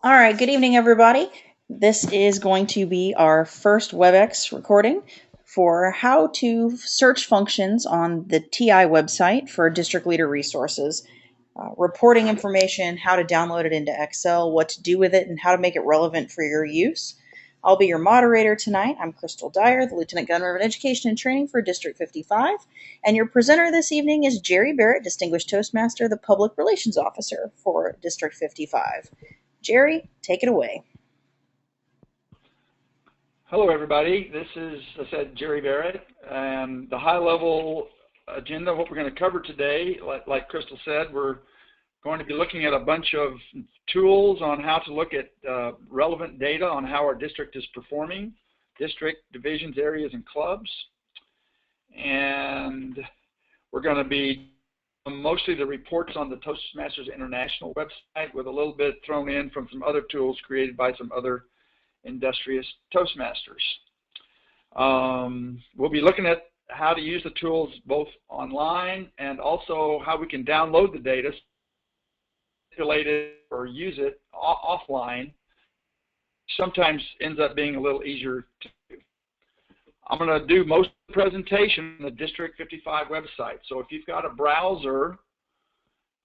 All right, good evening, everybody. This is going to be our first WebEx recording for how to search functions on the TI website for district leader resources, reporting information, how to download it into Excel, what to do with it, and how to make it relevant for your use. I'll be your moderator tonight. I'm Crystal Dyer, the Lieutenant Governor of Education and Training for District 55, and your presenter this evening is Jerry Barrett, Distinguished Toastmaster, the Public Relations Officer for District 55. Jerry, take it away. Hello, everybody. This is, as I said, Jerry Barrett, and the high-level agenda of what we're going to cover today, like Crystal said, we're going to be looking at a bunch of tools on how to look at relevant data on how our district is performing, district, divisions, areas, and clubs. And we're going to be mostly the reports on the Toastmasters International website with a little bit thrown in from some other tools created by some other industrious Toastmasters. We'll be looking at how to use the tools both online and also how we can download the data, manipulate it, or use it offline. Sometimes ends up being a little easier to do. I'm going to do most of the presentation on the District 55 website. So if you've got a browser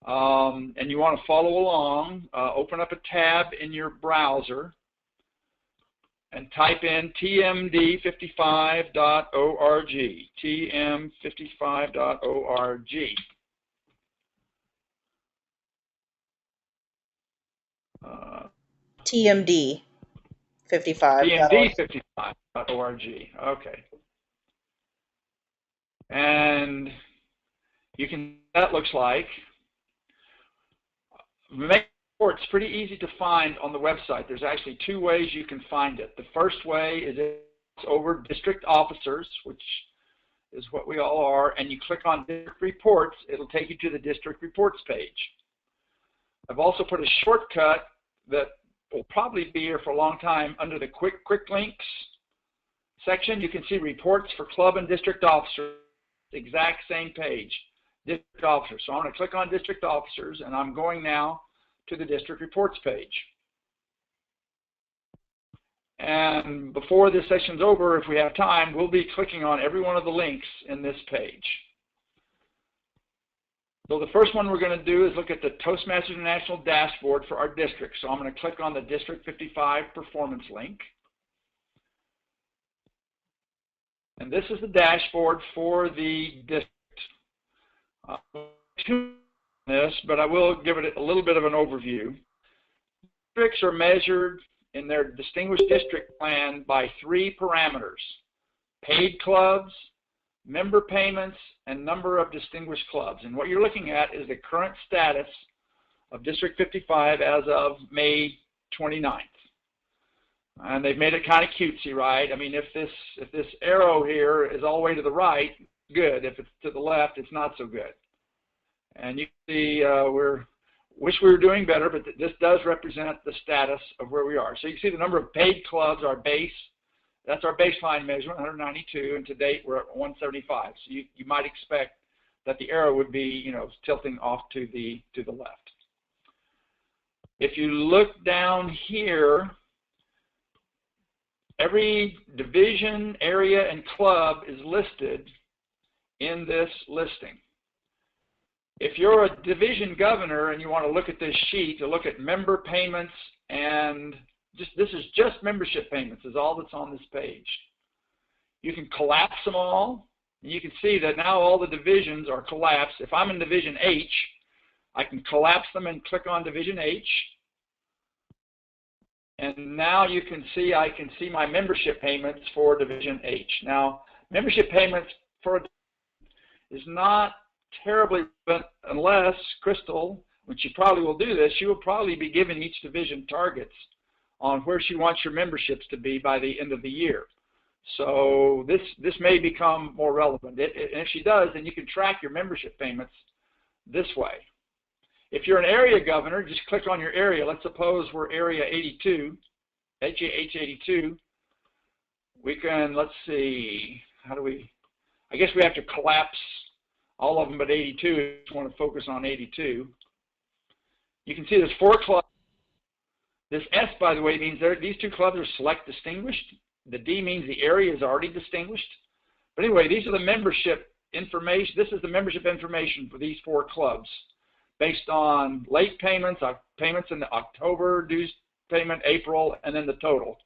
and you want to follow along, open up a tab in your browser and type in tmd55.org, tm55.org. TMD 55. tmd55.org. Okay. And you can, that looks like. It's pretty easy to find on the website. There's actually two ways you can find it. The first way is it's over district officers, which is what we all are, and you click on district reports, it'll take you to the district reports page. I've also put a shortcut that will probably be here for a long time under the quick links section. You can see reports for club and district officers, exact same page, district officers. So I'm going to click on district officers, and I'm going now to the district reports page. And before this session's over, if we have time, we'll be clicking on every one of the links in this page. So the first one we're going to do is look at the Toastmasters International dashboard for our district. So I'm going to click on the District 55 performance link. And this is the dashboard for the district. But I will give it a little bit of an overview. Districts are measured in their distinguished district plan by three parameters: paid clubs, member payments, and number of distinguished clubs. And what you're looking at is the current status of District 55 as of May 29th. And they've made it kind of cutesy, right? I mean, if this arrow here is all the way to the right, good. If it's to the left, it's not so good. And you can see wish we were doing better, but this does represent the status of where we are. So you can see the number of paid clubs, our base. That's our baseline measurement, 192, and to date we're at 175. So you might expect that the arrow would be, tilting off to the left. If you look down here, every division, area, and club is listed in this listing. If you're a division governor and you want to look at this sheet to look at member payments and this is just membership payments is all that's on this page. You can collapse them all. And you can see that now all the divisions are collapsed. If I'm in Division H, I can collapse them and click on Division H. And now you can see I can see my membership payments for Division H. Now, membership payments for is not terribly relevant unless Crystal, when she probably will do this, she will probably be giving each division targets on where she wants your memberships to be by the end of the year. So this may become more relevant. And if she does, then you can track your membership payments this way. If you're an area governor, just click on your area. Let's suppose we're area 82, H82. We can, let's see, how do we, I guess we have to collapse all of them but 82. I just want to focus on 82. You can see there's 4 clubs This S, by the way, means these two clubs are select distinguished. The D means the area is already distinguished. But anyway, these are the membership information. This is the membership information for these 4 clubs based on late payments, payments in the October dues payment, April, and then the total.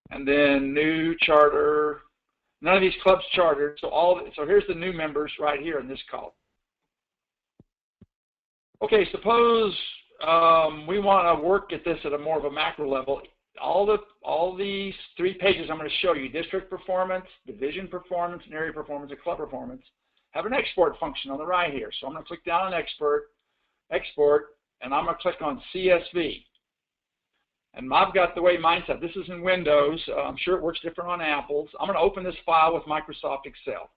And then new charter. None of these clubs chartered. So here's the new members right here in this column. Okay, suppose we want to work at this at a more of a macro level. All these 3 pages I'm going to show you, district performance, division performance, and area performance, and club performance, have an export function on the right here. So I'm going to click down on export, and I'm going to click on CSV. And I've got the way mine's set. This is in Windows. I'm sure it works different on Apple's. I'm going to open this file with Microsoft Excel.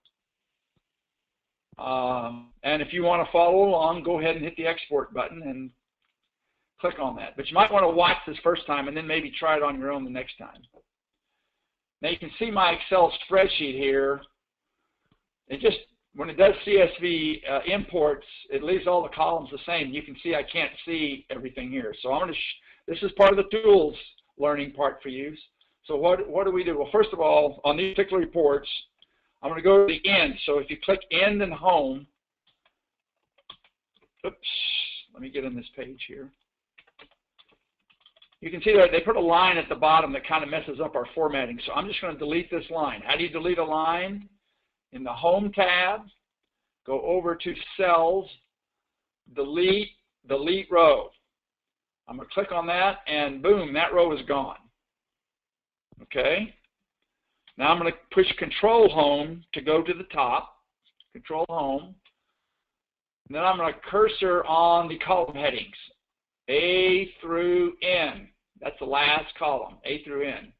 And if you want to follow along, go ahead and hit the export button and click on that. But you might want to watch this first time and then maybe try it on your own the next time. Now you can see my Excel spreadsheet here. It just, when it does CSV imports, it leaves all the columns the same. You can see I can't see everything here. So I'm going to, this is part of the tools learning part for you. So what do we do? Well, first of all, on these particular reports, I'm going to go to the end. So if you click end and home, oops, let me get in this page here. You can see that they put a line at the bottom that kind of messes up our formatting. So I'm just going to delete this line. How do you delete a line? In the Home tab, go over to Cells, delete row. I'm going to click on that, and boom, that row is gone. Okay? Now I'm going to push Control Home to go to the top. Control Home. And then I'm going to cursor on the column headings. A through N. That's the last column, A through N.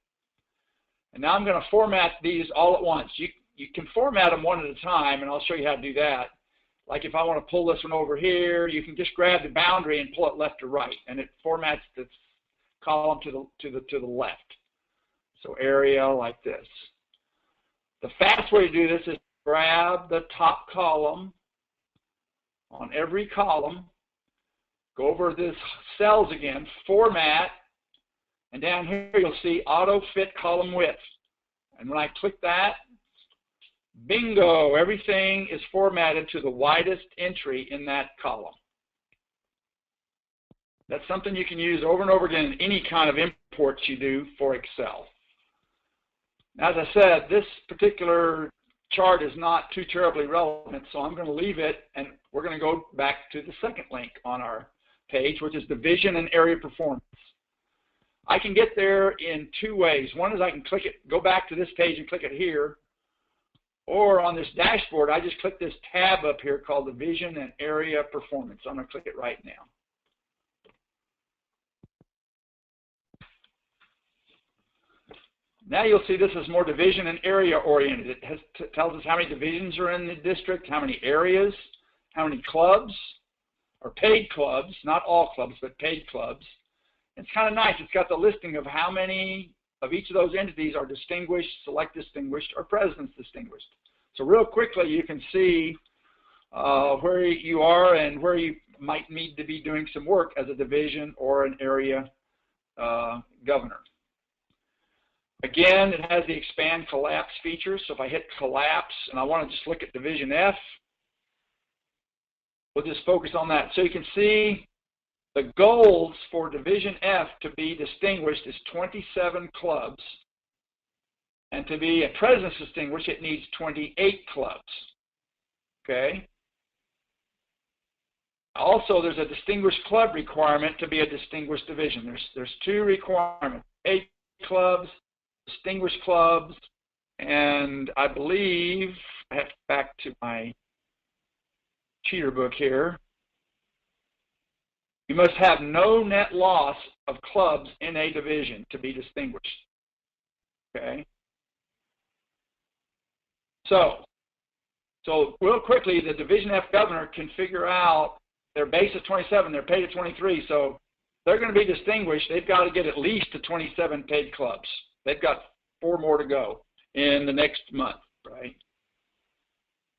And now I'm going to format these all at once. You can format them one at a time, and I'll show you how to do that. Like if I want to pull this one over here, you can just grab the boundary and pull it left or right, and it formats the column to the left. So area like this. The fast way to do this is grab the top column on every column, go over this cells again, format, and down here you'll see auto fit column width. And when I click that, bingo, everything is formatted to the widest entry in that column. That's something you can use over and over again in any kind of imports you do for Excel. As I said, this particular chart is not too terribly relevant, so I'm going to leave it, and we're going to go back to the second link on our page, which is division and area performance. I can get there in 2 ways. One is I can click it, go back to this page and click it here, or on this dashboard, I just click this tab up here called Division and Area Performance. I'm going to click it right now. Now you'll see this is more division and area oriented. It tells us how many divisions are in the district, how many areas, how many clubs, or paid clubs, not all clubs, but paid clubs. It's kind of nice. It's got the listing of how many of each of those entities are distinguished, select distinguished, or president's distinguished. So real quickly you can see where you are and where you might need to be doing some work as a division or an area governor. Again, it has the expand collapse feature. So if I hit collapse and I want to just look at division F, we'll just focus on that. So you can see the goals for division F to be distinguished is 27 clubs. And to be a president's distinguished, it needs 28 clubs. Okay? Also, there's a distinguished club requirement to be a distinguished division. There's 2 requirements, 8 clubs, distinguished clubs, and I believe, I have to back to my cheater book here, you must have no net loss of clubs in a division to be distinguished. Okay? So real quickly, the Division F governor can figure out their base is 27, they're paid at 23, so they're going to be distinguished. They've got to get at least to 27 paid clubs. They've got 4 more to go in the next month, right?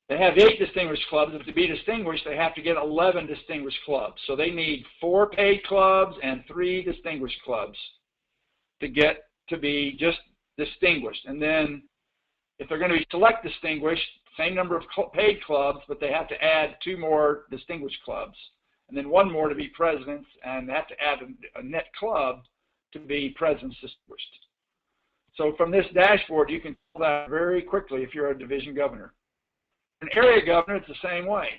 They have 8 distinguished clubs. If to be distinguished, they have to get 11 distinguished clubs. So they need 4 paid clubs and 3 distinguished clubs to get to be just distinguished. And then if they're going to be select distinguished, same number of paid clubs, but they have to add 2 more distinguished clubs, and then 1 more to be presidents, and they have to add a net club to be presidents distinguished. So from this dashboard, you can tell that very quickly if you're a division governor. An area governor, it's the same way.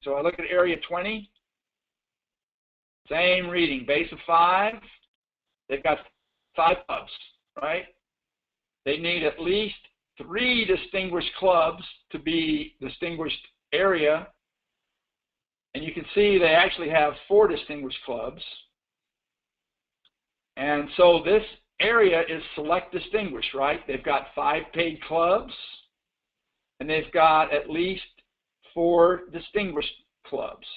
So I look at area 20, same reading, base of 5. They've got 5 clubs, right? They need at least 3 distinguished clubs to be distinguished area. And you can see they actually have 4 distinguished clubs. And so this area is select distinguished, right? They've got 5 paid clubs, and they've got at least 4 distinguished clubs.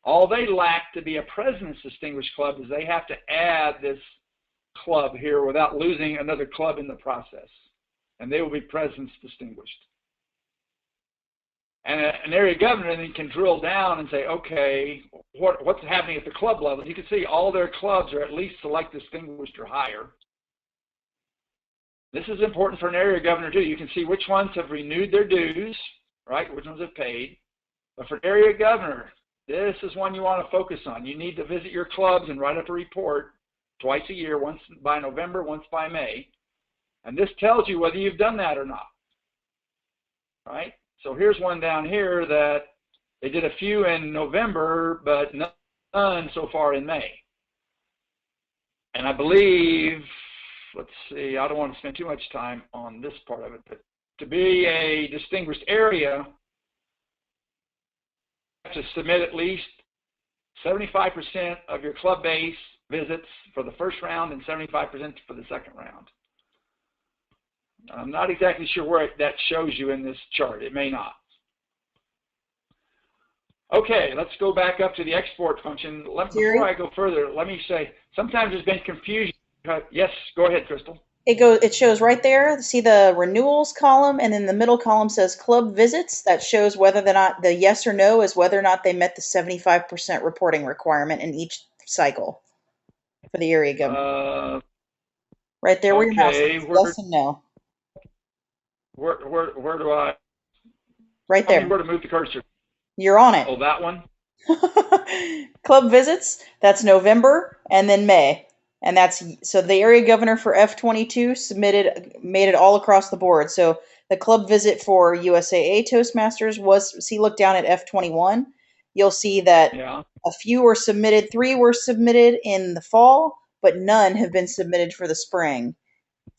All they lack to be a president's distinguished club is they have to add this club here without losing another club in the process, and they will be president's distinguished. And an area governor then can drill down and say, okay, what's happening at the club level? You can see all their clubs are at least select distinguished or higher. This is important for an area governor too. You can see which ones have renewed their dues, right? Which ones have paid. But for an area governor, this is one you want to focus on. You need to visit your clubs and write up a report twice a year, once by November, once by May. And this tells you whether you've done that or not, right? So here's one down here that they did a few in November, but none so far in May. And I believe, let's see, I don't want to spend too much time on this part of it, but to be a distinguished area, you have to submit at least 75% of your club base visits for the first round and 75% for the second round. I'm not exactly sure where that shows you in this chart. It may not. Okay, let's go back up to the export function. Before I go further, let me say, sometimes there's been confusion. Yes, go ahead, Crystal. It shows right there. See the renewals column, and then the middle column says club visits. That shows whether or not the yes or no is whether or not they met the 75% reporting requirement in each cycle for the area governor. Right there where your mouse is. Yes and no. Where do I? Right there. Tell me where to move the cursor. You're on it. Oh, that one? Club visits, that's November and then May. And that's, so the area governor for F22 made it all across the board. So the club visit for USAA Toastmasters was, see, look down at F21. You'll see that a few were submitted, 3 were submitted in the fall, but none have been submitted for the spring.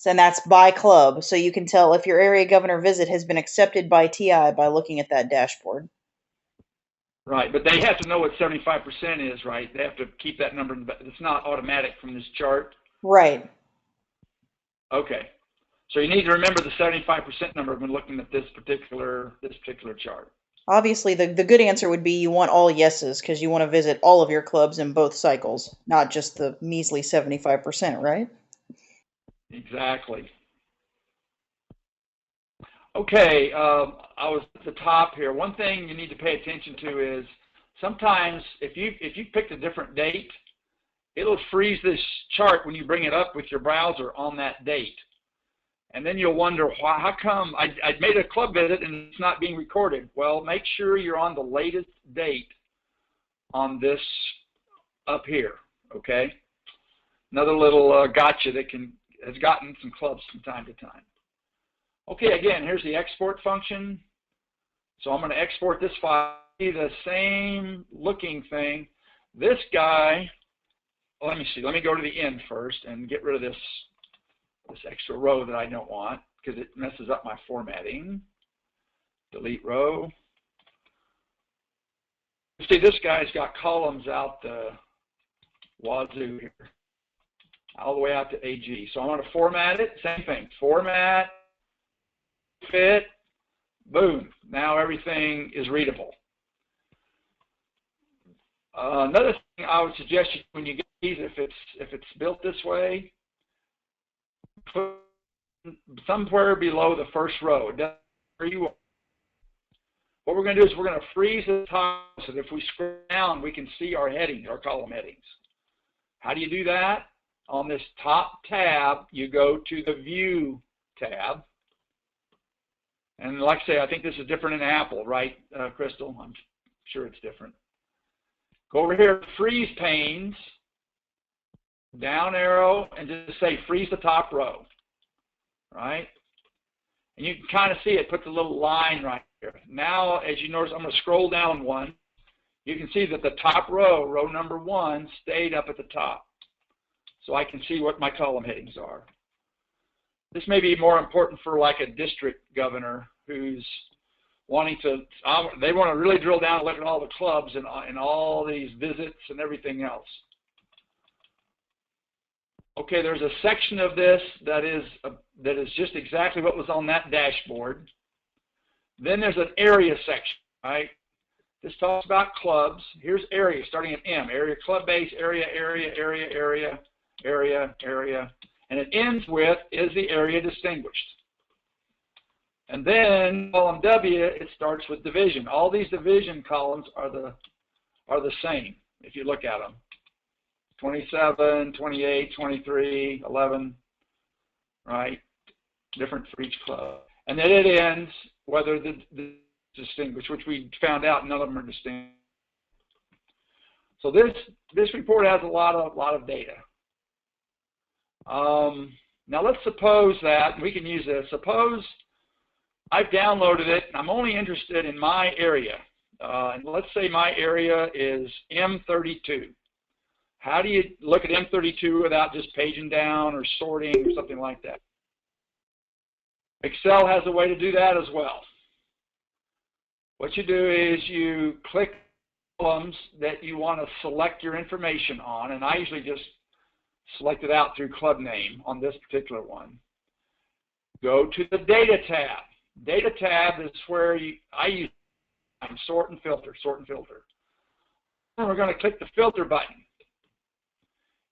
And that's by club. So you can tell if your area governor visit has been accepted by TI by looking at that dashboard. Right, but they have to know what 75% is, right? They have to keep that number. It's not automatic from this chart. Right. Okay. So you need to remember the 75% number when looking at this particular chart. Obviously, the good answer would be you want all yeses because you want to visit all of your clubs in both cycles, not just the measly 75%, right? Exactly. Okay, I was at the top here. One thing you need to pay attention to is sometimes if you picked a different date, it'll freeze this chart when you bring it up with your browser on that date. And then you'll wonder, why, how come I made a club visit and it's not being recorded? Well, make sure you're on the latest date on this up here, okay? Another little gotcha that has gotten some clubs from time to time. Okay, again, here's the export function. So I'm going to export this file. See the same looking thing. This guy, let me see. Let me go to the end first and get rid of this extra row that I don't want because it messes up my formatting. Delete row. See, this guy's got columns out the wazoo here, all the way out to AG. So I'm going to format it. Same thing. Format, fit, boom. Now everything is readable. Another thing I would suggest you, when you get these, if it's built this way, put somewhere below the first row. It doesn't matter where you are. what we're going to do is we're going to freeze the top so that if we scroll down, we can see our headings, our column headings. How do you do that? On this top tab, you go to the View tab. And like I say, I think this is different in Apple, right, Crystal? I'm sure it's different. Go over here to Freeze Panes, down arrow, and just say freeze the top row, right? And you can kind of see it puts a little line right here. Now, as you notice, I'm going to scroll down one. You can see that the top row, row number 1, stayed up at the top. So I can see what my column headings are. This may be more important for like a district governor who's wanting to, they want to really drill down and look at all the clubs and all these visits and everything else. Okay, there's a section of this that is just exactly what was on that dashboard. Then there's an area section, right? This talks about clubs. Here's area, starting at M. Area, club base, area, area, area, area, area, area. And it ends with, is the area distinguished? And then column W, it starts with division. All these division columns are the same if you look at them. 27, 28, 23, 11, right? Different for each club. And then it ends whether the distinguished, which we found out none of them are distinguished. So this report has a lot of data. Now let's suppose that we can use this. Suppose I've downloaded it and I'm only interested in my area. And let's say my area is M32. How do you look at M32 without just paging down or sorting or something like that? Excel has a way to do that as well. What you do is you click columns that you want to select your information on, and I usually just select it out through club name on this particular one. Go to the Data tab. Data tab is where I use sort and filter, sort and filter. And we're going to click the filter button.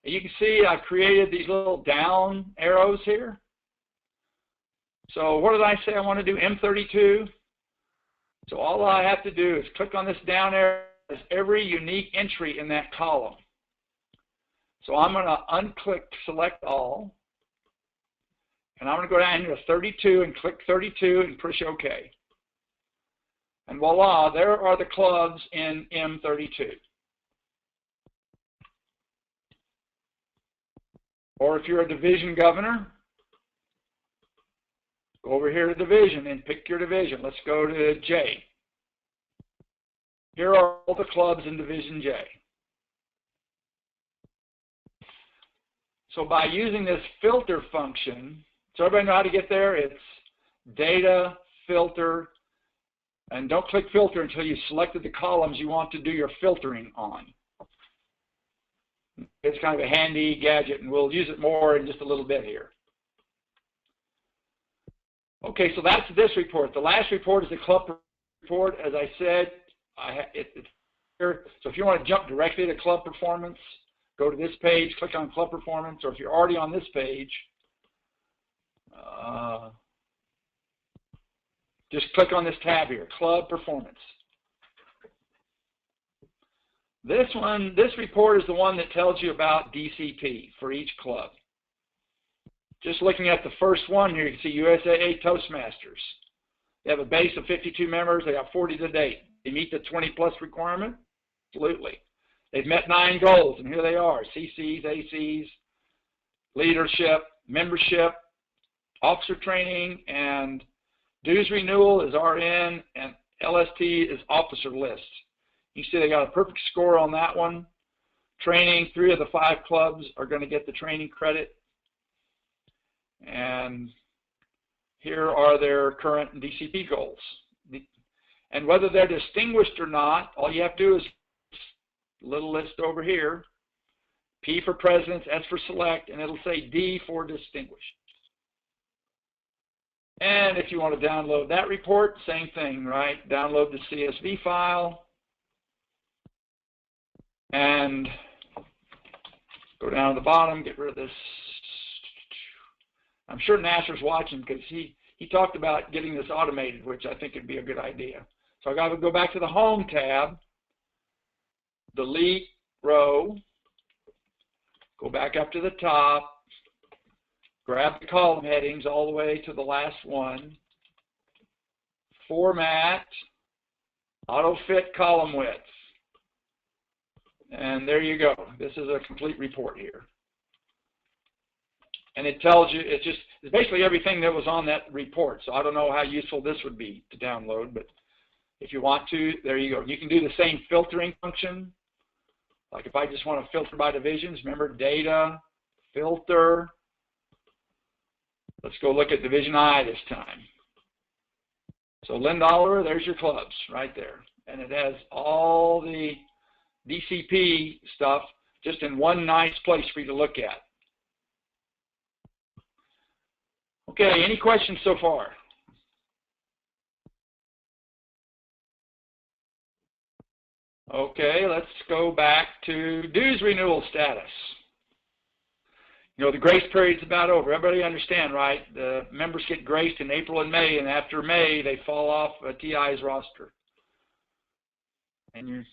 And you can see I've created these little down arrows here. So what did I say I want to do? M32. So all I have to do is click on this down arrow. There's every unique entry in that column. So I'm going to unclick select all. And I'm going to go down here to 32 and click 32 and push OK. And voila, there are the clubs in M32. Or if you're a division governor, go over here to division and pick your division. Let's go to J. Here are all the clubs in Division J. So by using this filter function, so everybody know how to get there? It's data, filter, and don't click filter until you've selected the columns you want to do your filtering on. It's kind of a handy gadget, and we'll use it more in just a little bit here. Okay, so that's this report. The last report is the club report. As I said, it's here. So if you want to jump directly to club performance, go to this page, click on club performance, or if you're already on this page, just click on this tab here, club performance. This report is the one that tells you about DCP for each club. Just looking at the first one here, you can see USAA Toastmasters. They have a base of 52 members. They got 40 to date. They meet the 20-plus requirement? Absolutely. They've met 9 goals, and here they are, CCs, ACs, leadership, membership, officer training, and dues renewal is RN, and LST is officer list. You see they got a perfect score on that one. Training, 3 of the 5 clubs are going to get the training credit. And here are their current DCP goals. And whether they're distinguished or not, all you have to do is a little list over here. P for presidents, S for select, and it'll say D for distinguished. And if you want to download that report, same thing, right? Download the CSV file. And go down to the bottom, get rid of this. I'm sure Nasser's watching because he talked about getting this automated, which I think would be a good idea. So I got to go back to the Home tab, delete row, go back up to the top, grab the column headings all the way to the last one, format, auto fit column width. And there you go. This is a complete report here. And it tells you, it's basically everything that was on that report. So I don't know how useful this would be to download, but if you want to, there you go. You can do the same filtering function. Like if I just want to filter by divisions, remember data, filter. Let's go look at Division I this time. So Linda Oliver, there's your clubs right there. And it has all the DCP stuff just in one nice place for you to look at. Okay, any questions so far? Okay, let's go back to dues renewal status. You know, the grace period's about over. Everybody understand, right? The members get graced in April and May, and after May, they fall off TI's roster. And you're...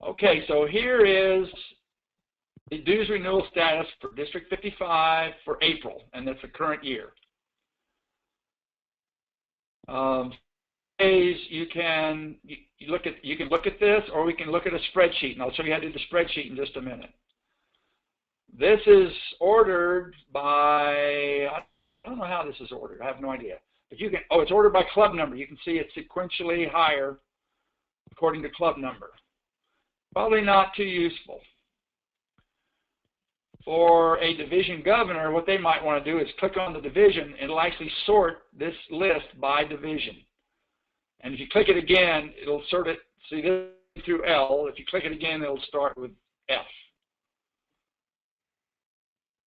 Okay, so here is the dues renewal status for District 55 for April, and that's the current year. You can look at this, or we can look at a spreadsheet, and I'll show you how to do the spreadsheet in just a minute. This is ordered by, I don't know how this is ordered. I have no idea. But you can, oh, it's ordered by club number. You can see it's sequentially higher according to club number. Probably not too useful. For a division governor, what they might want to do is click on the division, and it'll actually sort this list by division. And if you click it again, it'll sort it, see this through L. If you click it again, it'll start with F.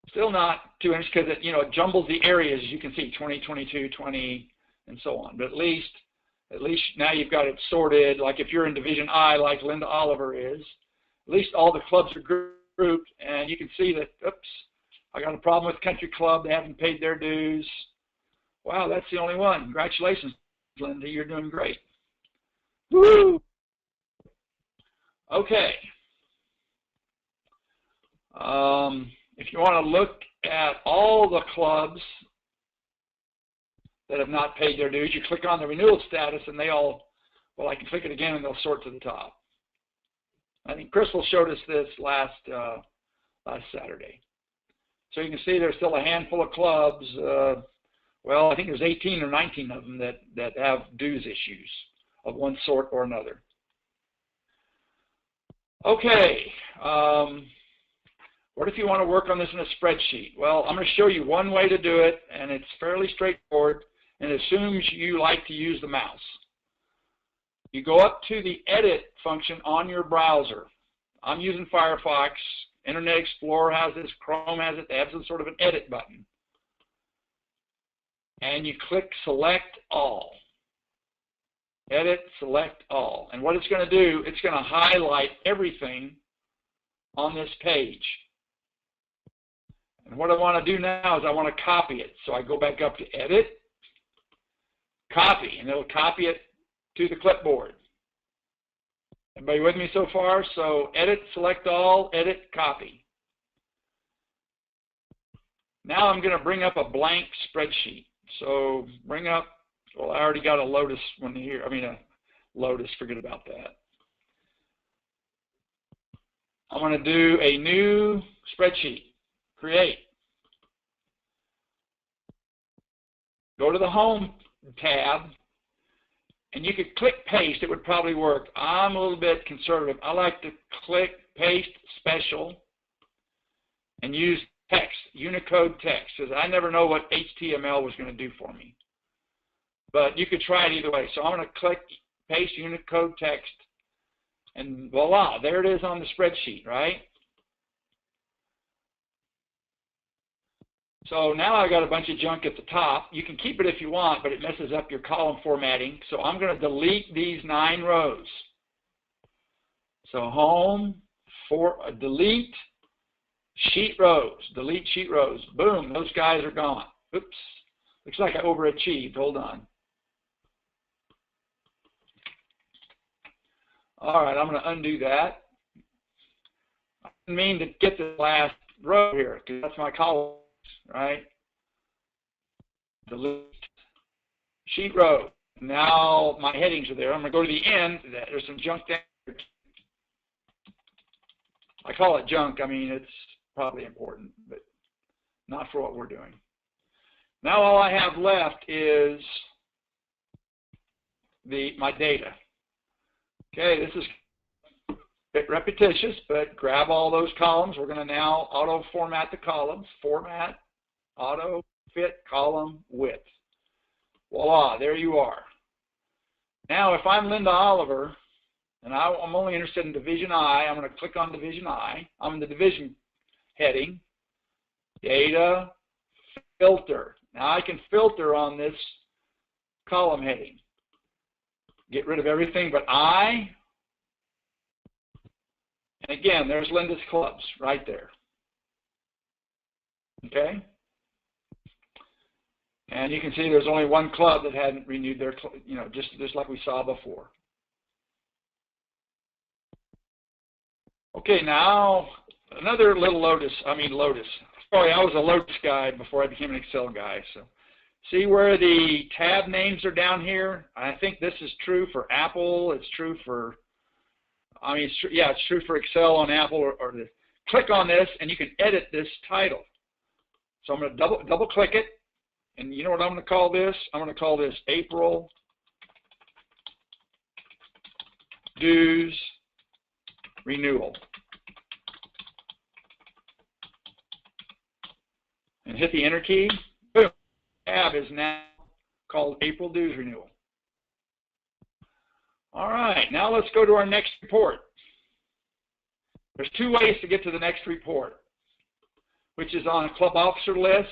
Still not too interesting because it jumbles the areas, as you can see, 20, 22, 20, and so on. But at least now you've got it sorted. Like if you're in Division I, like Linda Oliver is, at least all the clubs are grouped, and you can see that, oops, I got a problem with Country Club. They haven't paid their dues. Wow, that's the only one. Congratulations, Linda. You're doing great. Woo! Okay. If you want to look at all the clubs that have not paid their dues, you click on the renewal status, and they all, well, I can click it again, and they'll sort to the top. I think Crystal showed us this last Saturday. So you can see there's still a handful of clubs. Well, I think there's 18 or 19 of them that have dues issues of one sort or another. Okay. What if you want to work on this in a spreadsheet? Well, I'm going to show you one way to do it, and it's fairly straightforward, and it assumes you like to use the mouse. You go up to the edit function on your browser. I'm using Firefox. Internet Explorer has this. Chrome has it. They have some sort of an edit button. And you click select all. Edit, select all. And what it's going to do, it's going to highlight everything on this page. And what I want to do now is I want to copy it. So I go back up to edit, copy, and it'll copy it to the clipboard. Everybody with me so far? So edit, select all, edit, copy. Now I'm going to bring up a blank spreadsheet. So bring up, well, I already got a Lotus one here. I mean, a Lotus, forget about that. I'm going to do a new spreadsheet. Create. Go to the Home tab, and you could click paste. It would probably work. I'm a little bit conservative. I like to click paste special and use text, Unicode text, because I never know what HTML was going to do for me. But you could try it either way. So I'm going to click paste Unicode text, and voila, there it is on the spreadsheet, right? So now I've got a bunch of junk at the top. You can keep it if you want, but it messes up your column formatting. So I'm going to delete these 9 rows. So home, delete sheet rows. Delete sheet rows. Boom, those guys are gone. Oops. Looks like I overachieved. Hold on. All right, I'm going to undo that. I didn't mean to get the last row here because that's my column, right? Delete sheet row. Now my headings are there. I'm going to go to the end. There's some junk there. I call it junk. I mean, it's probably important, but not for what we're doing. Now all I have left is my data. Okay, this is a bit repetitious, but grab all those columns. We're going to now auto format the columns. Format, auto, fit, column, width. Voila, there you are. Now if I'm Linda Oliver, and I'm only interested in Division I, I'm going to click on Division I. I'm in the Division heading. Data, filter. Now I can filter on this column heading. Get rid of everything but I. And again, there's Linda's clubs right there. Okay? And you can see there's only one club that hadn't renewed their, just like we saw before. Okay, now another little Lotus. Sorry, I was a Lotus guy before I became an Excel guy. So see where the tab names are down here? I think this is true for Apple. It's true for, it's true for Excel on Apple click on this and you can edit this title. So I'm going to double click it. And you know what I'm going to call this? I'm going to call this April Dues Renewal. And hit the Enter key. Boom. Tab is now called April Dues Renewal. All right, now let's go to our next report. There's two ways to get to the next report, which is on a club officer list.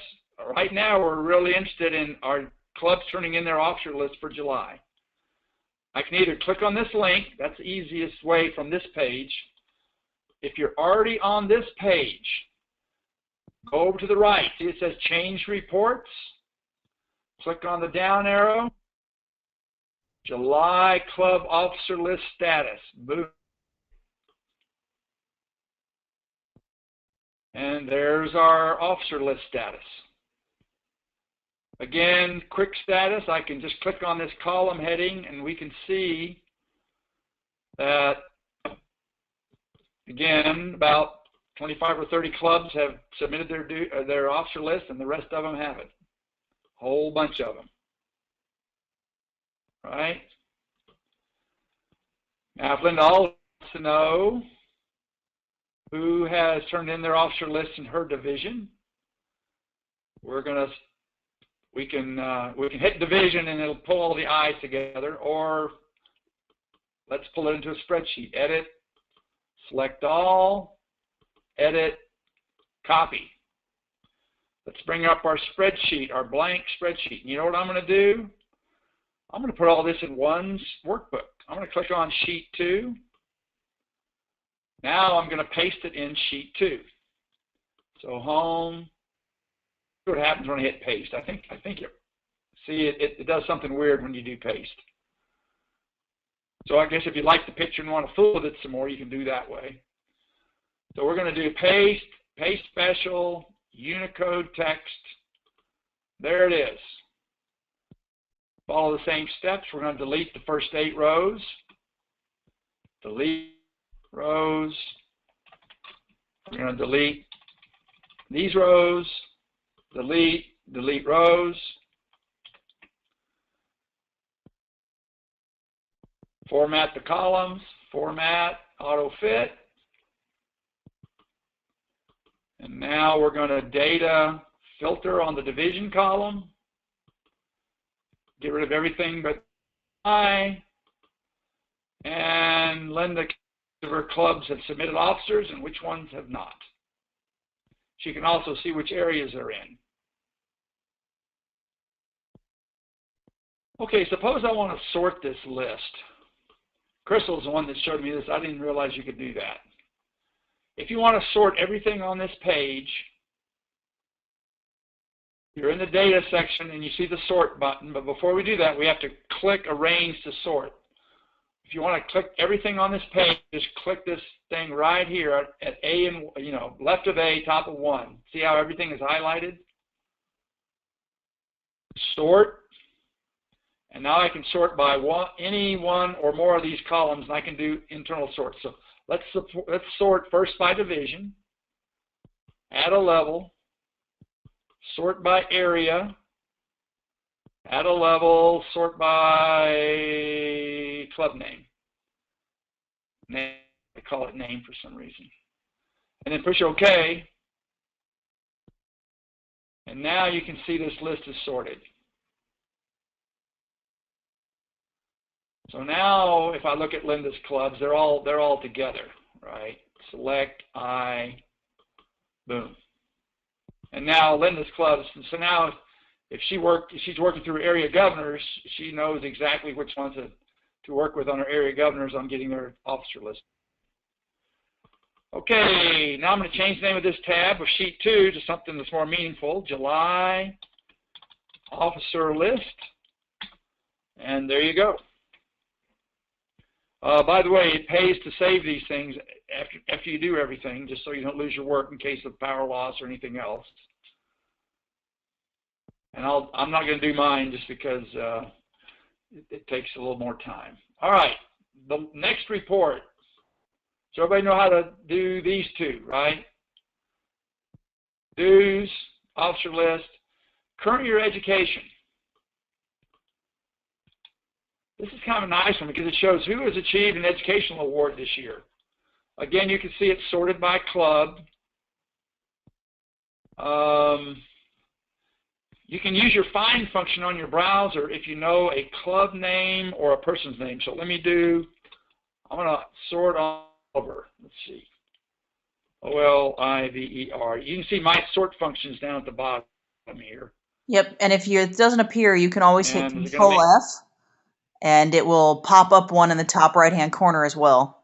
Right now, we're really interested in our clubs turning in their officer list for July. I can either click on this link. That's the easiest way from this page. If you're already on this page, go over to the right. See it says Change Reports. Click on the down arrow. July Club Officer List Status. Boom. And there's our officer list status. Again, quick status, I can just click on this column heading and we can see that, again, about 25 or 30 clubs have submitted their officer list and the rest of them haven't. Whole bunch of them. Right? Now, if Linda wants to know who has turned in their officer list in her division, we can hit division and it'll pull all the I's together, or let's pull it into a spreadsheet. Edit, select all, edit, copy. Let's bring up our spreadsheet, our blank spreadsheet. You know what I'm going to do? I'm going to put all this in one workbook. I'm going to click on Sheet 2. Now I'm going to paste it in Sheet 2. So home. See what happens when I hit paste. I think it does something weird when you do paste. So I guess if you like the picture and want to fool with it some more, you can do that way. So we're going to do paste, paste special, Unicode text. There it is. Follow the same steps. We're going to delete the first 8 rows. Delete rows. We're going to delete these rows. Delete rows. Format the columns. Format, auto fit. And now we're going to data filter on the division column. Get rid of everything but I. And Linda, of her clubs have submitted officers and which ones have not. She can also see which areas they're in. Okay, suppose I want to sort this list. Crystal's the one that showed me this. I didn't realize you could do that. If you want to sort everything on this page, you're in the data section and you see the sort button, but before we do that, we have to click arrange to sort. if you want to click everything on this page, just click this thing right here at A and, left of A, top of 1. See how everything is highlighted? Sort. And now I can sort by any one or more of these columns, and I can do internal sort. So let's sort first by division, add a level, sort by area, add a level, sort by club name. I call it name for some reason. And then push OK. And now you can see this list is sorted. So now if I look at Linda's clubs, they're all together, right? Select, boom. And now Linda's clubs, so now if she's working through area governors, she knows exactly which ones to work with on her area governors on getting their officer list. Okay, now I'm going to change the name of this tab of sheet 2 to something that's more meaningful. July officer list. And there you go. By the way, it pays to save these things after you do everything, just so you don't lose your work in case of power loss or anything else. And I'm not going to do mine just because it takes a little more time. All right, the next report. So everybody know how to do these two, right? Dues, officer list, current year education. This is kind of a nice one because it shows who has achieved an educational award this year. Again, you can see it's sorted by club. You can use your find function on your browser if you know a club name or a person's name. So I'm going to sort Oliver. Let's see. O-L-I-V-E-R. You can see my sort functions down at the bottom here. Yep, and if it doesn't appear, you can always hit Control F. And it will pop up one in the top right-hand corner as well.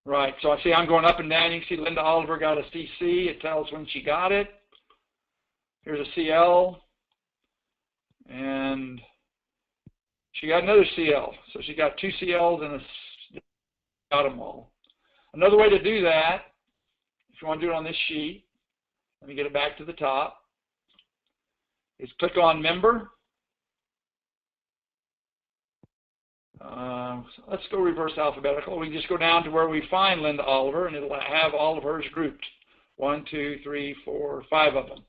Right. So I see I'm going up and down. You can see Linda Oliver got a CC. It tells when she got it. Here's a CL. And she got another CL. So she got 2 CLs and got them all. Another way to do that, if you want to do it on this sheet, let me get it back to the top, is click on Member. Let's go reverse alphabetical. We can just go down to where we find Linda Oliver, and it'll have all of hers grouped. 1, 2, 3, 4, 5 of them.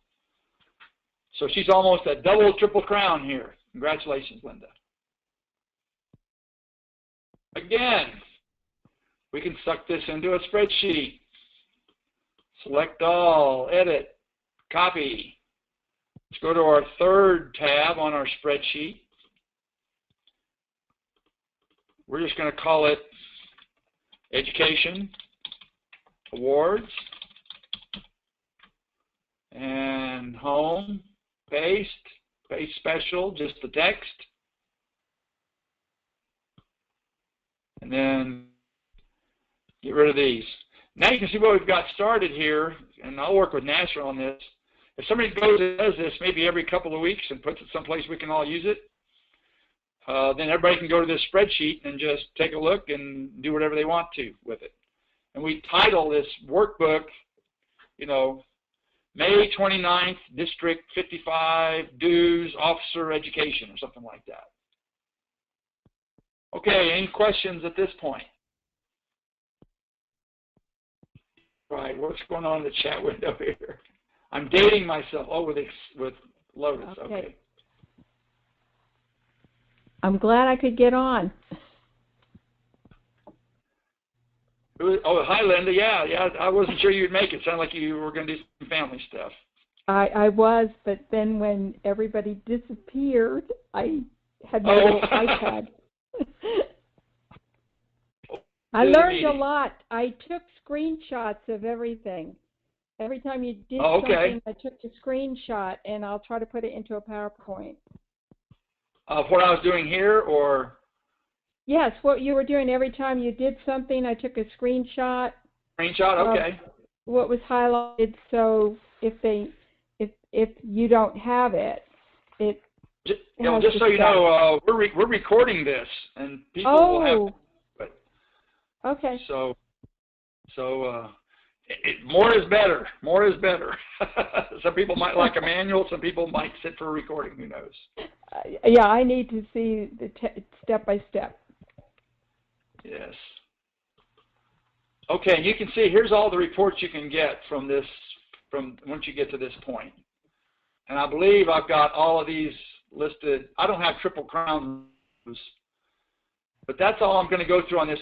So she's almost a double, triple crown here. Congratulations, Linda. Again, we can suck this into a spreadsheet. Select all, edit, copy. Let's go to our third tab on our spreadsheet. We're just going to call it Education Awards and Home, Paste Special, just the text. And then get rid of these. Now you can see what we've got started here, and I'll work with Nasser on this. If somebody goes and does this maybe every couple of weeks and puts it someplace we can all use it, then everybody can go to this spreadsheet and just take a look and do whatever they want to with it. And we title this workbook, May 29th, District 55, Dues, Officer Education, or something like that. Okay, any questions at this point? Right, what's going on in the chat window here? I'm dating myself. Oh, with Lotus, okay. I'm glad I could get on. Oh, hi, Linda. Yeah. I wasn't sure you'd make it. Sounded like you were going to do some family stuff. I was, but then when everybody disappeared, I had my little iPad. I learned a lot. I took screenshots of everything. Every time you did something, I took a screenshot, and I'll try to put it into a PowerPoint. Of what I was doing here, or? Yes, what you were doing. Every time you did something, I took a screenshot. Okay. What was highlighted, so if you don't have it, Just so you know, we're recording this, and people will have. But, okay. So more is better. More is better. Some people might like a manual. Some people might sit for a recording. Who knows? Yeah, I need to see the step by step. Yes. Okay, and you can see here's all the reports you can get from this, from once you get to this point. And I believe I've got all of these listed. I don't have Triple Crown, but that's all I'm going to go through on this.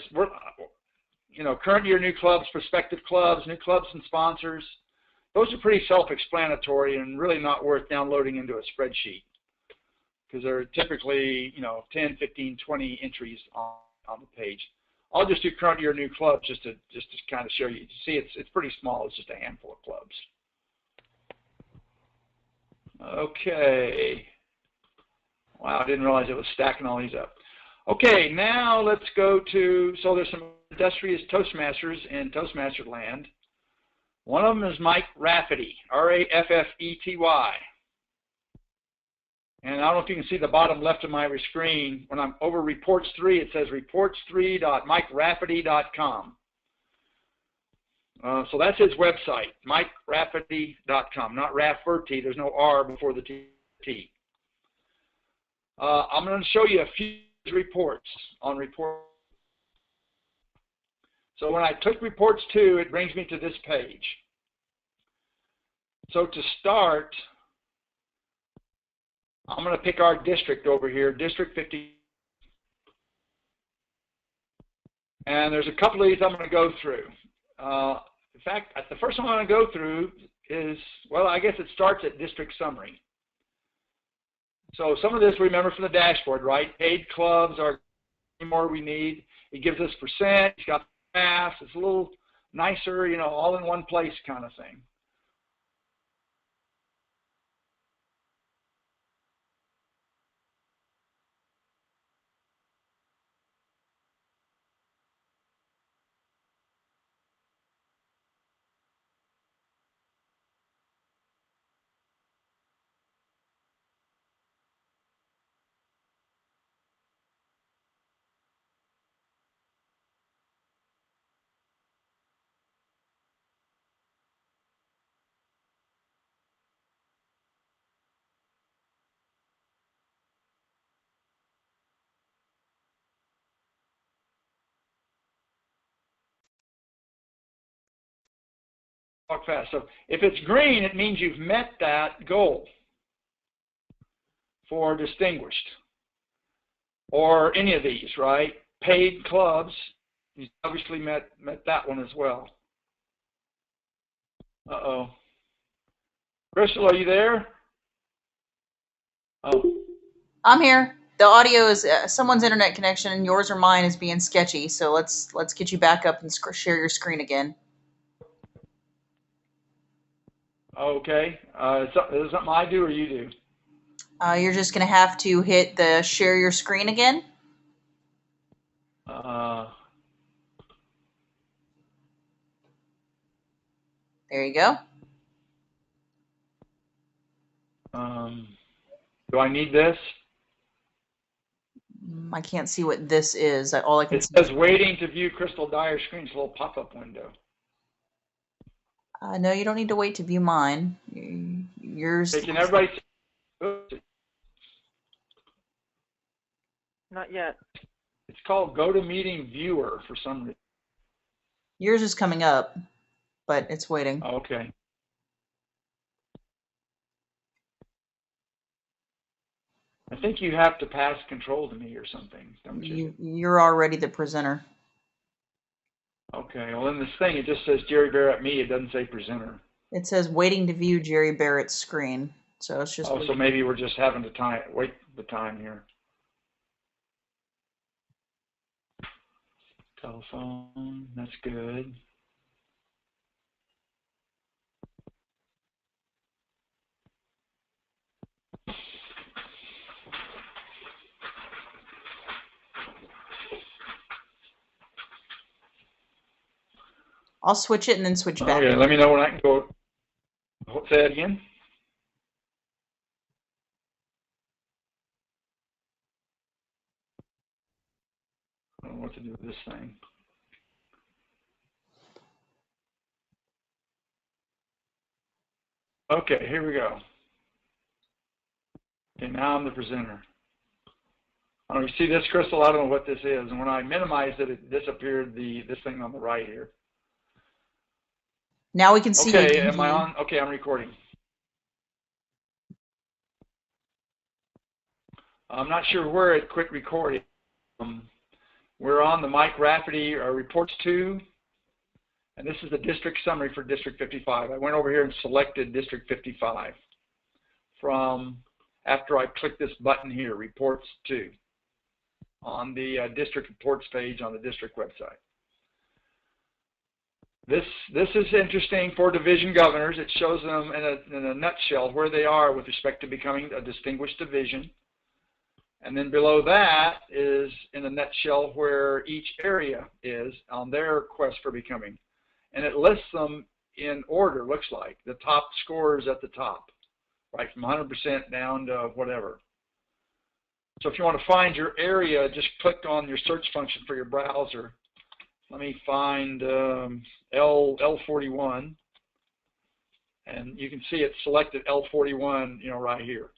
Current year new clubs, prospective clubs, new clubs and sponsors. Those are pretty self-explanatory and really not worth downloading into a spreadsheet because they're typically, 10, 15, 20 entries on the page. I'll just do current year new clubs just to kind of show you. See, it's pretty small. It's just a handful of clubs. Okay. Wow, I didn't realize it was stacking all these up. Okay, now let's go to, so there's some industrious Toastmasters in Toastmaster land. One of them is Mike Rafferty, R-A-F-F-E-T-Y. And I don't know if you can see the bottom left of my screen. When I'm over Reports 3, it says reports3.mikerafferty.com. So that's his website, mikerafferty.com, not Rafferty. There's no R before the T. I'm going to show you a few reports on report. So when I click Reports 2, it brings me to this page. So to start, I'm going to pick our district over here, District 50. And there's a couple of these I'm going to go through. In fact, the first one I'm going to go through is, well, I guess it starts at District Summary. So some of this we remember from the dashboard, right? Paid clubs are more we need. It gives us percent. It's got mass. It's a little nicer, all in one place kind of thing. Talk fast. So if it's green, it means you've met that goal for distinguished. Or any of these, right? Paid clubs, you obviously met that one as well. Uh-oh. Crystal, are you there? Oh. I'm here. The audio is someone's internet connection, and yours or mine is being sketchy. So let's get you back up and share your screen again. Okay. Is it something I do or you do? You're just going to have to hit the share your screen again. There you go. Do I need this? I can't see what this is. All I can see. It says waiting to view Crystal Dyer's screen. It's a little pop-up window. No, you don't need to wait to view mine. Yours. Hey, can everybody see? Not yet. It's called GoToMeeting Viewer for some reason. Yours is coming up, but it's waiting. Okay. I think you have to pass control to me or something, don't you? You're already the presenter. Okay. Well, in this thing, it just says Jerry Barrett me. It doesn't say presenter. It says waiting to view Jerry Barrett's screen. So it's just. Oh, so maybe we're just having to wait the time here. Telephone. That's good. I'll switch it and then switch back. Okay, let me know when I can go. Say that again. thing. Okay, here we go. Okay, now I'm the presenter. I don't know if you see this, Crystal? I don't know what this is. And when I minimized it, it disappeared this thing on the right here. Now we can see. Okay, am I on? Okay, I'm recording. I'm not sure where it quit recording. We're on the Mike Rafferty Reports 2, and this is the district summary for District 55. I went over here and selected District 55 from after I clicked this button here, Reports 2, on the district reports page on the district website. This is interesting for division governors. It shows them in a nutshell where they are with respect to becoming a distinguished division. And then below that is, in a nutshell, where each area is on their quest for becoming. And it lists them in order, looks like. The top scores at the top, right, from 100% down to whatever. So if you want to find your area, just click on your search function for your browser. Let me find L41. And you can see it selected L41, right here.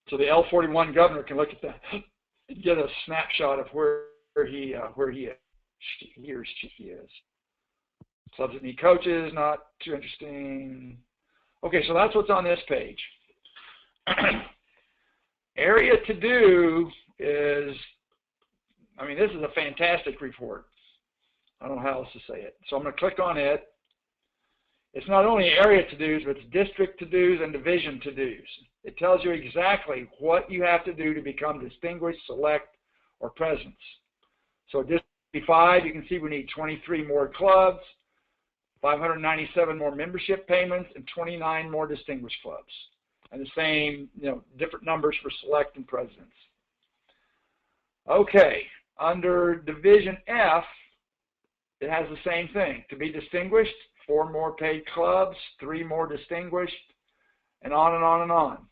So the L41 governor can look at that and get a snapshot of where he or she is. Clubs that need coaches, not too interesting. Okay, so that's what's on this page. Area to do is, this is a fantastic report. I don't know how else to say it. So I'm going to click on it. It's not only area to-dos, but it's district to-dos and division to-dos. It tells you exactly what you have to do to become distinguished, select, or presence. So District 55, you can see we need 23 more clubs, 597 more membership payments, and 29 more distinguished clubs. And the same, different numbers for select and presidents. Okay, under Division F, it has the same thing. To be distinguished, 4 more paid clubs, 3 more distinguished, and on and on and on.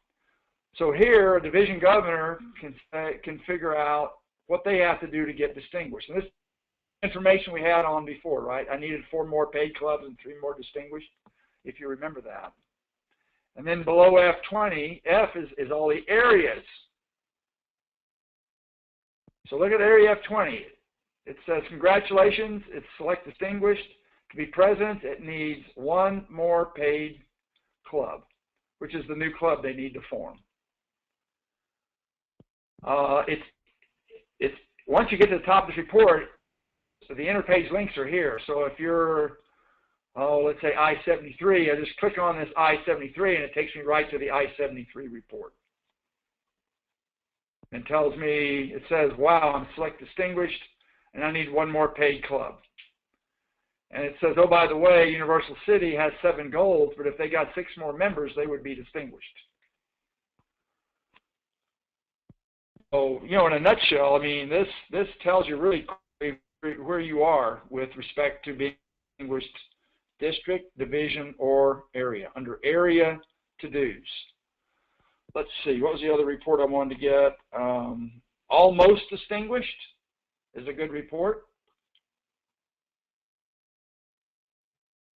So here, a division governor can figure out what they have to do to get distinguished. And this information we had on before, right? I needed 4 more paid clubs and 3 more distinguished, if you remember that. And then below F20, F is all the areas. So look at area F20. It says, congratulations, it's select distinguished. To be present, it needs 1 more paid club, which is the new club they need to form. It's once you get to the top of this report, so the interpage links are here. So if you're, let's say I-73, I just click on this I-73 and it takes me right to the I-73 report. And tells me, it says, wow, I'm select distinguished and I need 1 more paid club. And it says, oh, by the way, Universal City has 7 goals, but if they got 6 more members, they would be distinguished. So, in a nutshell, this tells you really where you are with respect to being distinguished district, division, or area, under area to-dos. Let's see, what was the other report I wanted to get? Almost distinguished is a good report.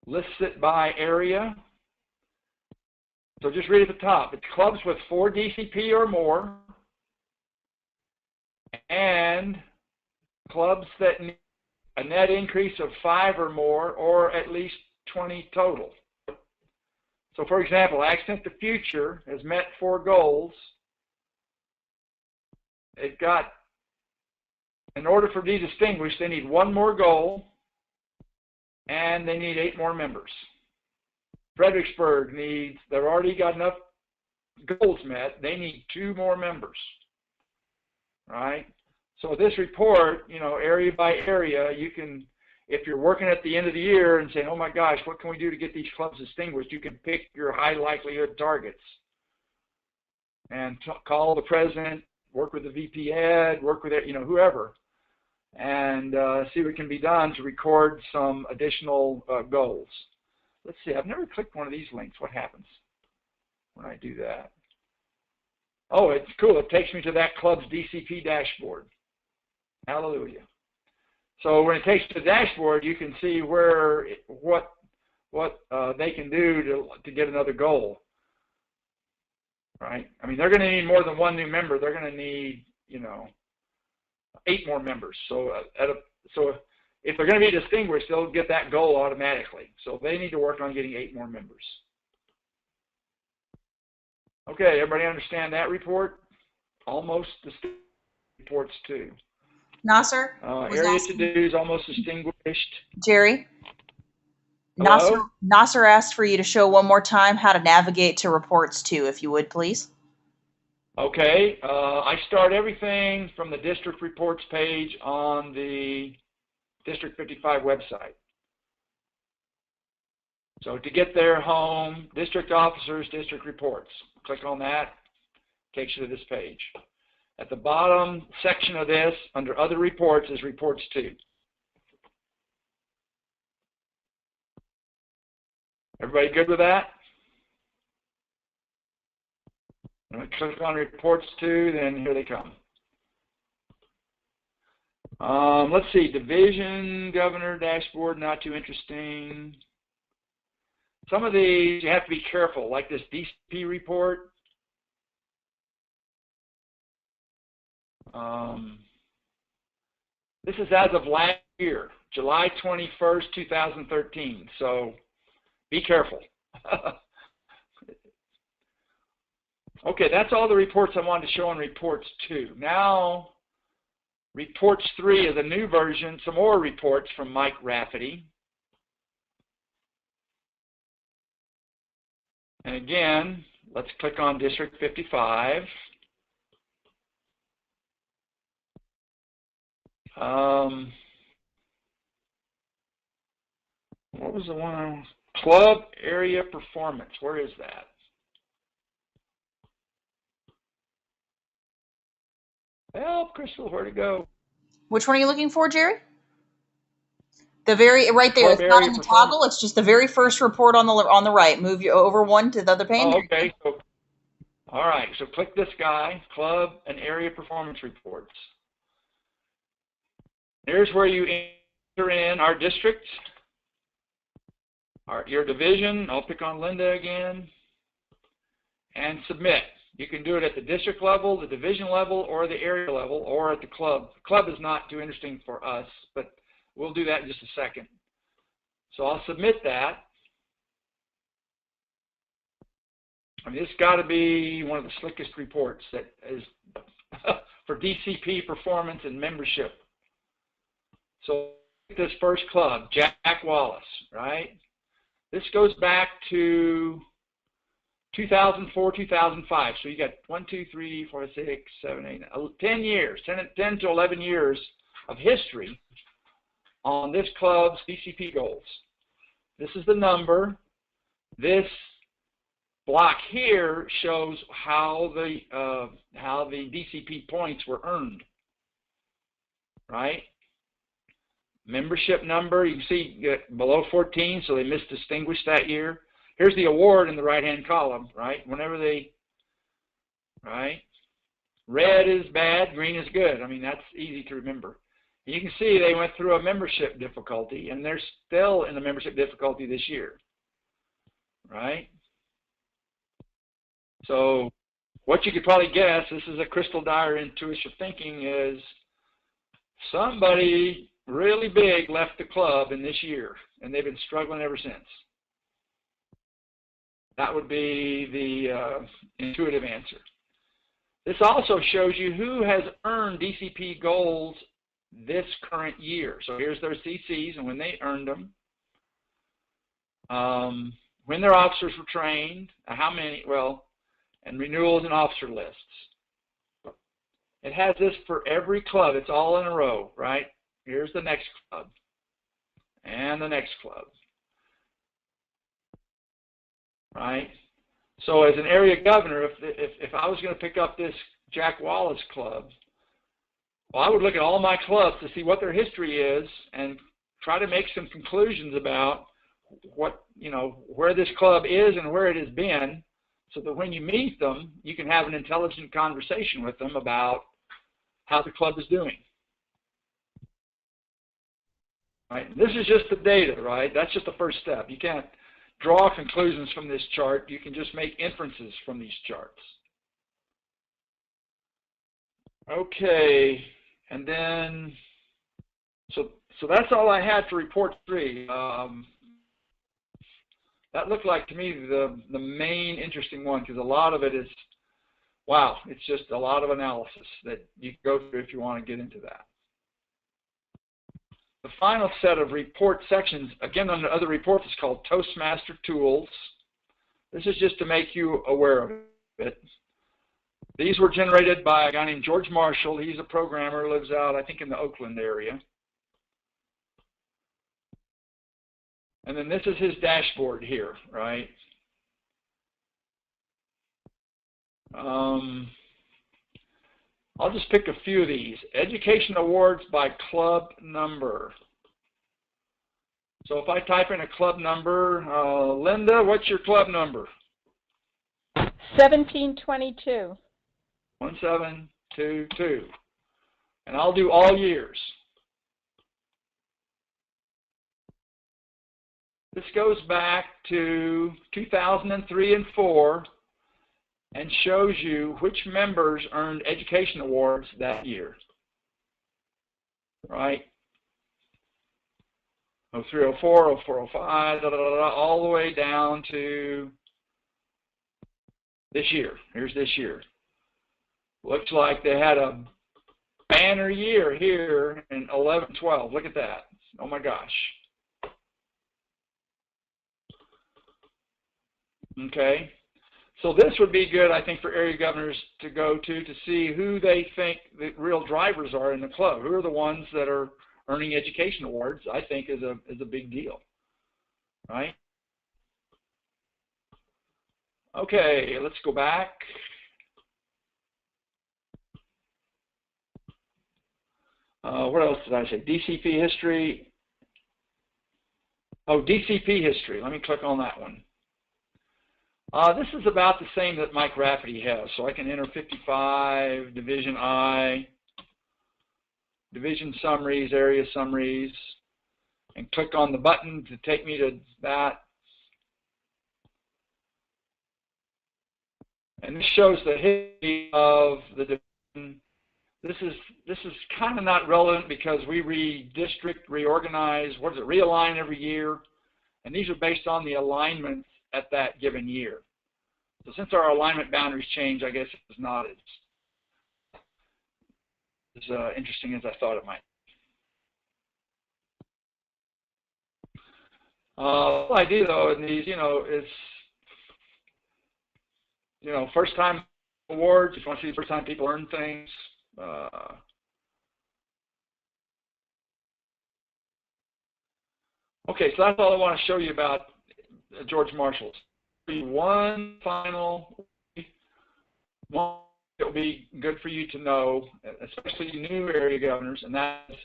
Lists it by area. So just read at the top. It's clubs with 4 DCP or more and clubs that need a net increase of 5 or more, or at least 20 total. So for example, Accent the Future has met 4 goals. It got, in order for be distinguished, they need 1 more goal and they need 8 more members. Fredericksburg needs, they've already got enough goals met, they need 2 more members, right? So this report, area by area, you can, if you're working at the end of the year and saying, oh my gosh, what can we do to get these clubs distinguished, you can pick your high likelihood targets and call the president, work with the VP Ed, work with, whoever, and see what can be done to record some additional goals. Let's see, I've never clicked one of these links. What happens when I do that? Oh, it's cool. It takes me to that club's DCP dashboard. Hallelujah. So when it takes to the dashboard, you can see what they can do to get another goal. Right? I mean, they're going to need more than one new member. They're going to need, 8 more members. So if they're going to be distinguished, they'll get that goal automatically. So they need to work on getting 8 more members. Okay, everybody understand that report? Almost distinguished reports too. Nasser? Area to-dos, almost distinguished. Jerry? Hello? Nasser asked for you to show one more time how to navigate to reports too, if you would, please. Okay, I start everything from the district reports page on the District 55 website. So to get there, home, district officers, district reports. Click on that, takes you to this page. At the bottom section of this, under other reports, is reports 2. Everybody good with that? I'm going to click on reports 2, then here they come. Let's see, division, governor, dashboard, not too interesting. Some of these you have to be careful, like this DCP report. This is as of last year, July 21st, 2013. So be careful. Okay, that's all the reports I wanted to show on reports 2. Now, reports 3 is a new version, some more reports from Mike Rafferty. And again, let's click on District 55. What was the one? Club area performance. Where is that? Help, Crystal, where to go? Which one are you looking for, Jerry? The very right there. It's not in the toggle. It's just the very first report on the right. Move you over one to the other pane. Oh, okay. So, all right. So click this guy, Club and Area Performance Reports. Here's where you enter in our districts, your division. I'll pick on Linda again, and submit. You can do it at the district level, the division level, or the area level, or at the club. The club is not too interesting for us, but we'll do that in just a second. So I'll submit that. I mean, this got to be one of the slickest reports that is for DCP performance and membership. So this first club, Jack Wallace, right? This goes back to 2004, 2005. So you got 1, 2, 3, 4, 6, 7, 8, 10 years, 10 to 11 years of history on this club's DCP goals. This is the number. This block here shows how the DCP points were earned, right? Membership number, you can see below 14, so they misdistinguished that year. Here's the award in the right-hand column, right? Whenever they, right? Red is bad, green is good. I mean, that's easy to remember. You can see they went through a membership difficulty, and they're still in the membership difficulty this year, right? So what you could probably guess, this is a crystal dire intuition thinking, is somebody really big left the club in this year, and they've been struggling ever since. That would be the intuitive answer. This also shows you who has earned DCP goals this current year. So here's their CCs and when they earned them, when their officers were trained, how many, well, and renewals and officer lists. It has this for every club. It's all in a row, right? Here's the next club and the next club, right? So as an area governor, if I was going to pick up this Jack Wallace club, well, I would look at all my clubs to see what their history is and try to make some conclusions about what, you know, where this club is and where it has been, so that when you meet them, you can have an intelligent conversation with them about how the club is doing. right? This is just the data, right? That's just the first step. You can't draw conclusions from this chart. You can just make inferences from these charts. Okay, and then, so that's all I had for report 3. That looked like to me the main interesting one, because a lot of it is, wow, it's just a lot of analysis that you can go through if you want to get into that. The final set of report sections, again under other reports, is called Toastmaster Tools. This is just to make you aware of it. These were generated by a guy named George Marshall. He's a programmer, lives out, I think, in the Oakland area. And then this is his dashboard here, right? I'll just pick a few of these. Education awards by club number. So if I type in a club number, Linda, what's your club number? 1722. 1722. And I'll do all years. This goes back to 2003 and 4 and shows you which members earned education awards that year. Right? 03, 04, 04, 05, all the way down to this year. Here's this year. Looks like they had a banner year here in 11, 12. Look at that. Oh my gosh. Okay, so this would be good, I think, for area governors to go to see who they think the real drivers are in the club. Who are the ones that are earning education awards? I think is a big deal, right? Okay, let's go back. What else did I say? DCP history. Oh, DCP history. Let me click on that one. This is about the same that Mike Rafferty has. So I can enter 55, Division I, Division Summaries, Area Summaries, and click on the button to take me to that. And this shows the history of the division. This is kind of not relevant because we redistrict, reorganize, realign every year. And these are based on the alignments at that given year. So since our alignment boundaries change, I guess it's not as interesting as I thought it might. The idea, though, in these, is, first time awards. If you want to see the first time people earn things. Okay, so that's all I want to show you about George Marshall's. One final one that will be good for you to know, especially new area governors, and that is,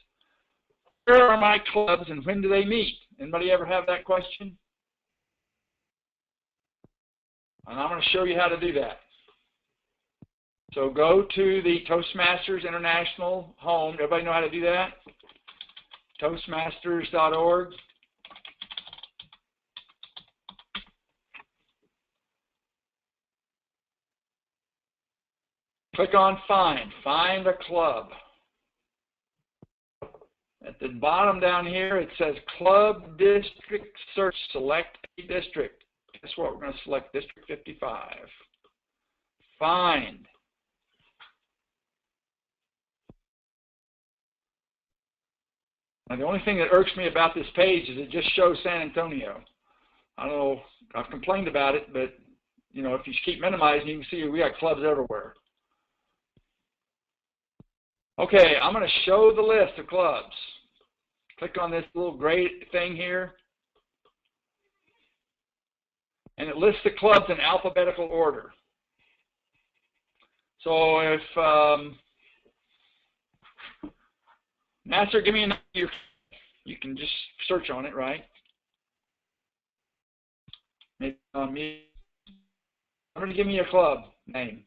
where are my clubs and when do they meet? Anybody ever have that question? And I'm going to show you how to do that. So go to the Toastmasters International home. Everybody know how to do that? Toastmasters.org. Click on Find. Find a club. At the bottom down here, it says Club District Search. Select a district. Guess what? We're going to select District 55. Find. Now, the only thing that irks me about this page is it just shows San Antonio. I don't know. I've complained about it, but, if you keep minimizing, you can see we got clubs everywhere. Okay, I'm going to show the list of clubs. Click on this little gray thing here. And it lists the clubs in alphabetical order. So if Nasser, give me a number, you can just search on it, right? Maybe on me. I'm going to give me a club name.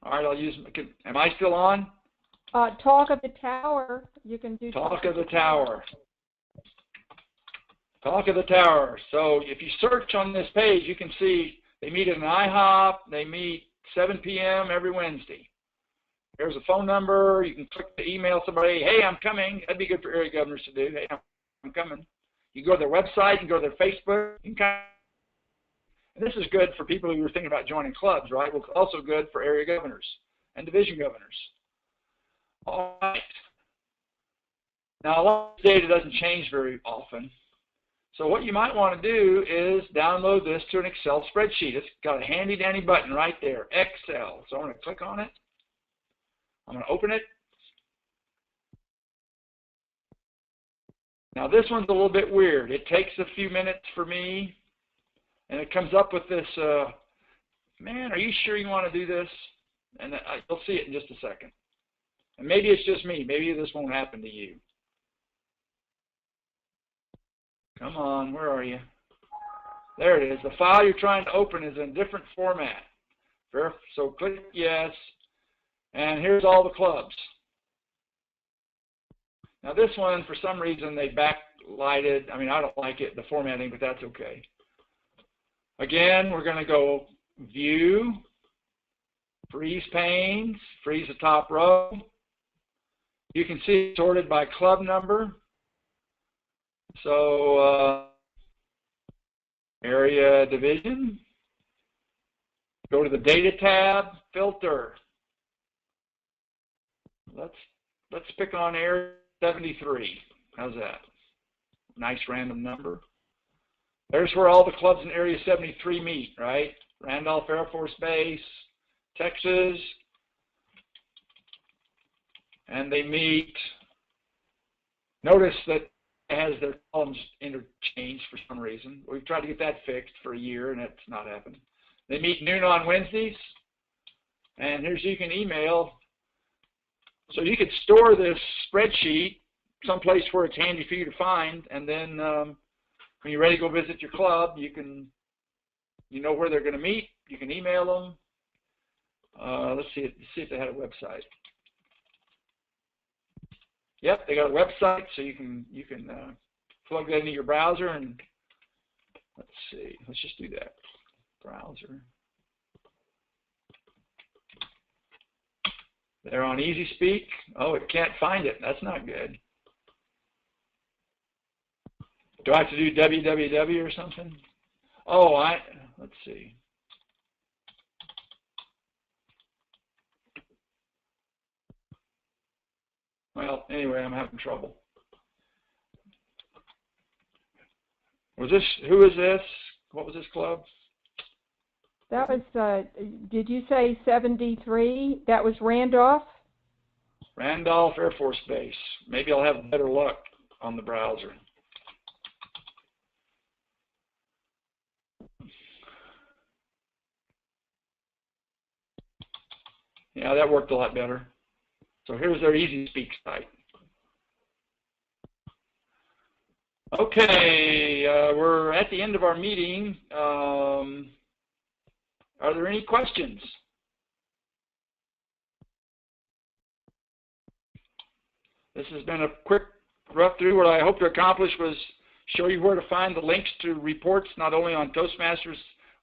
All right, I'll use, am I still on? Talk of the Tower. You can do Talk of the Tower. Talk of the Tower. So if you search on this page, you can see they meet at an IHOP. They meet 7 p.m. every Wednesday. There's a phone number. You can click to email somebody. Hey, I'm coming. That'd be good for area governors to do. Hey, I'm coming. You can go to their website. You can go to their Facebook. You can kind of, and this is good for people who are thinking about joining clubs, right? Well, it's also good for area governors and division governors. All right. Now, a lot of data doesn't change very often. So what you might want to do is download this to an Excel spreadsheet. It's got a handy-dandy button right there, Excel. So I'm going to click on it. I'm going to open it. Now, this one's a little bit weird. It takes a few minutes for me, and it comes up with this, man, are you sure you want to do this? And you'll see it in just a second. And maybe it's just me. Maybe this won't happen to you. Come on, where are you? There it is. The file you're trying to open is in a different format. So click yes, and here's all the clubs. Now this one, for some reason, they backlighted. I mean, I don't like it, the formatting, but that's okay. Again, we're going to go View, Freeze Panes, freeze the top row. You can see it's sorted by club number. So area division, go to the data tab, filter. Let's pick on area 73. How's that? Nice random number. There's where all the clubs in area 73 meet, right? Randolph Air Force Base, Texas, and they meet. Notice that has their columns interchanged for some reason. We've tried to get that fixed for a year, and it's not happened. They meet noon on Wednesdays, and here's you can email. So you could store this spreadsheet someplace where it's handy for you to find, and then when you're ready to go visit your club, you know where they're going to meet. You can email them. Let's see if they had a website. Yep, they got a website, so you can plug that into your browser, and let's see. Let's just do that. Browser. They're on Easy Speak. Oh, it can't find it. That's not good. Do I have to do www or something? Oh, let's see. Well, anyway, I'm having trouble. Who is this? What was this club? That was, did you say 73? That was Randolph? Randolph Air Force Base. Maybe I'll have better luck on the browser. Yeah, that worked a lot better. So here's their Easy Speak site. Okay, we're at the end of our meeting. Are there any questions? This has been a quick run through. What I hope to accomplish was show you where to find the links to reports, not only on Toastmasters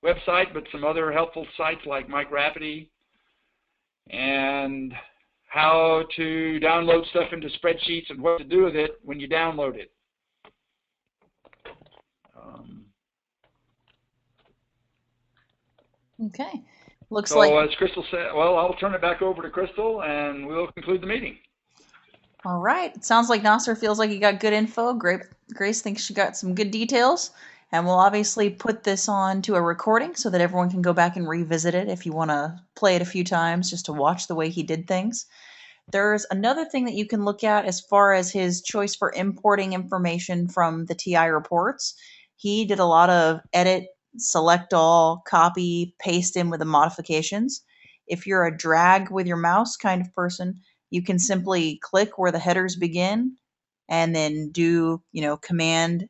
website, but some other helpful sites like MikeRapidity, and how to download stuff into spreadsheets and what to do with it when you download it. Okay. Looks like. So as Crystal said, well, I'll turn it back over to Crystal and we'll conclude the meeting. All right. It sounds like Nasser feels like he got good info. Grace thinks she got some good details. And we'll obviously put this on to a recording so that everyone can go back and revisit it if you want to play it a few times just to watch the way he did things. There's another thing that you can look at as far as his choice for importing information from the TI reports. He did a lot of edit, select all, copy, paste in with the modifications. If you're a drag with your mouse kind of person, you can simply click where the headers begin and then do, Command,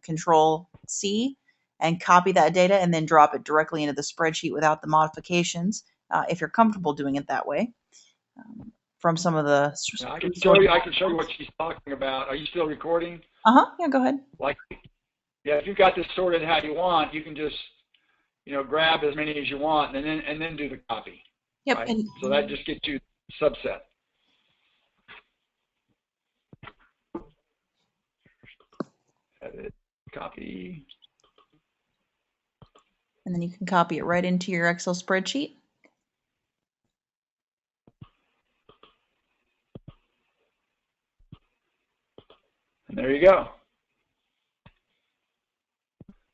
Control C and copy that data and then drop it directly into the spreadsheet without the modifications if you're comfortable doing it that way. from some of the. Yeah, I can show you what she's talking about. Are you still recording? Yeah, go ahead. If you've got this sorted how you want, you can just grab as many as you want and then do the copy. Yep. Right? So that just gets you subset. Edit, copy. And then you can copy it right into your Excel spreadsheet. And there you go.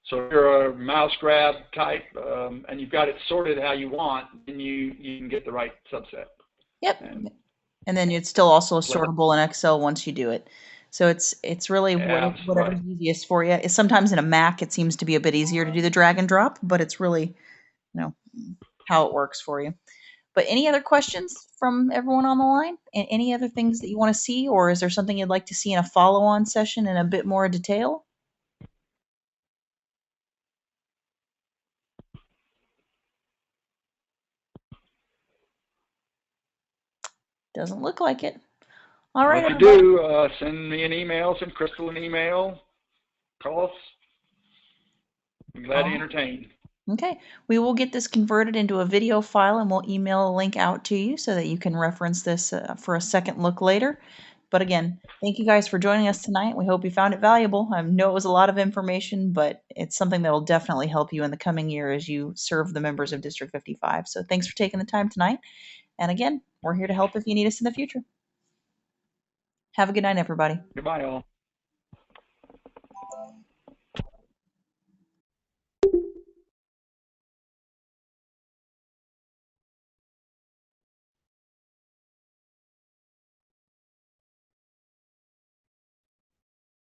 So if you're a mouse grab type and you've got it sorted how you want, then you can get the right subset. Yep. And then it's still also sortable in Excel once you do it. So it's really whatever's easiest for you. Sometimes in a Mac it seems to be a bit easier to do the drag and drop, but it's really how it works for you. But any other questions from everyone on the line? And any other things that you want to see, or is there something you'd like to see in a follow-on session in a bit more detail? Doesn't look like it. All right. If you do, send me an email, send Crystal an email, call us. I'm glad to entertain. Okay. We will get this converted into a video file and we'll email a link out to you so that you can reference this for a second look later. But again, thank you guys for joining us tonight. We hope you found it valuable. I know it was a lot of information, but it's something that will definitely help you in the coming year as you serve the members of District 55. So thanks for taking the time tonight. And again, we're here to help if you need us in the future. Have a good night, everybody. Goodbye, all.